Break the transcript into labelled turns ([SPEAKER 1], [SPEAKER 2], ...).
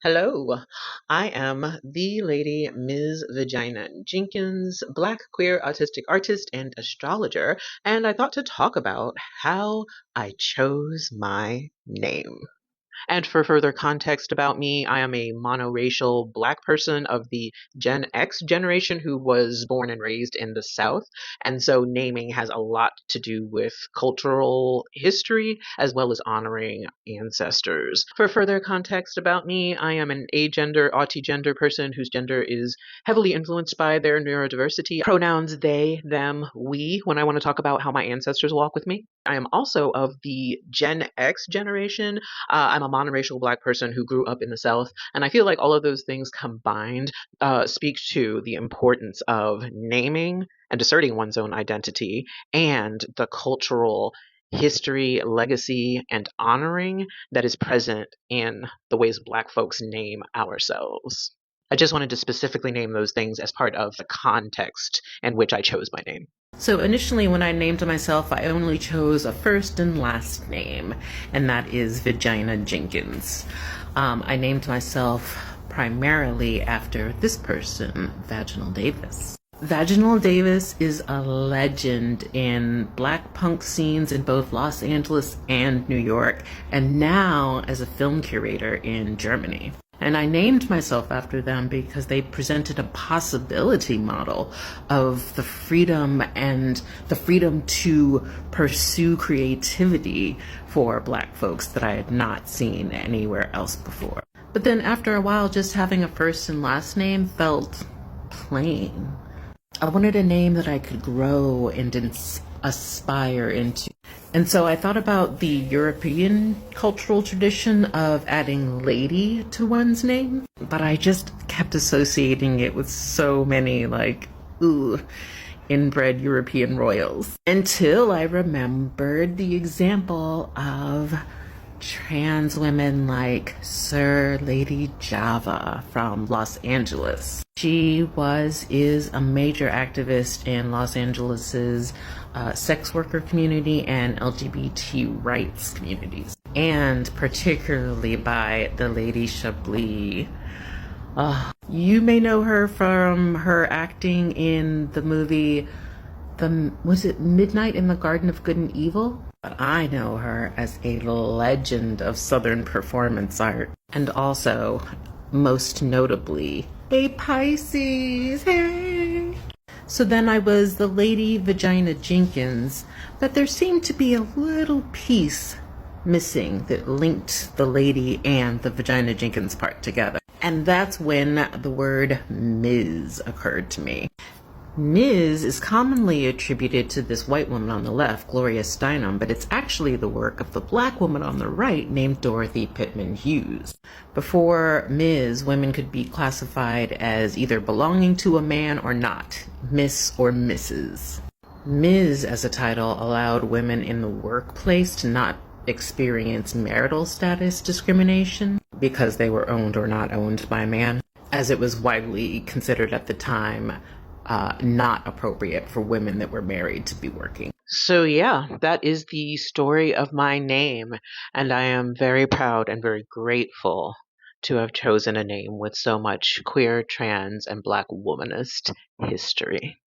[SPEAKER 1] Hello, I am the lady Ms. Vagina Jenkins, Black queer autistic artist and astrologer, and I thought to talk about how I chose my name. And for further context about me, I am a monoracial Black person of the Gen X generation who was born and raised in the South. And so naming has a lot to do with cultural history as well as honoring ancestors. For further context about me, I am an agender, autigender person whose gender is heavily influenced by their neurodiversity. Pronouns they, them, we when I want to talk about how my ancestors walk with me. I am also of the Gen X generation. I'm a monoracial Black person who grew up in the South, and I feel like all of those things combined speak to the importance of naming and asserting one's own identity and the cultural history, legacy, and honoring that is present in the ways Black folks name ourselves. I just wanted to specifically name those things as part of the context in which I chose my name.
[SPEAKER 2] So initially, when I named myself, I only chose a first and last name, and that is Vagina Jenkins. I named myself primarily after this person, Vaginal Davis. Vaginal Davis is a legend in Black punk scenes in both Los Angeles and New York, and now as a film curator in Germany. And I named myself after them because they presented a possibility model of the freedom and the freedom to pursue creativity for Black folks that I had not seen anywhere else before. But then after a while, just having a first and last name felt plain. I wanted a name that I could grow and aspire into. And so I thought about the European cultural tradition of adding lady to one's name, but I just kept associating it with so many, inbred European royals. Until I remembered the example of trans women like Sir Lady Java from Los Angeles. She is a major activist in Los Angeles's sex worker community and LGBT rights communities, and particularly by the Lady Chablis. You may know her from her acting in the movie, was it Midnight in the Garden of Good and Evil? But I know her as a legend of Southern performance art, and also, most notably, a Pisces. Hey! So then I was the Lady Vagina Jenkins, but there seemed to be a little piece missing that linked the lady and the Vagina Jenkins part together. And that's when the word Ms. occurred to me. Ms. is commonly attributed to this white woman on the left, Gloria Steinem, but it's actually the work of the Black woman on the right named Dorothy Pitman Hughes. Before Ms., women could be classified as either belonging to a man or not, Miss or Mrs. Ms. as a title allowed women in the workplace to not experience marital status discrimination because they were owned or not owned by a man, as it was widely considered at the time not appropriate for women that were married to be working.
[SPEAKER 1] So, yeah, that is the story of my name, and I am very proud and very grateful to have chosen a name with so much queer, trans, and Black womanist history.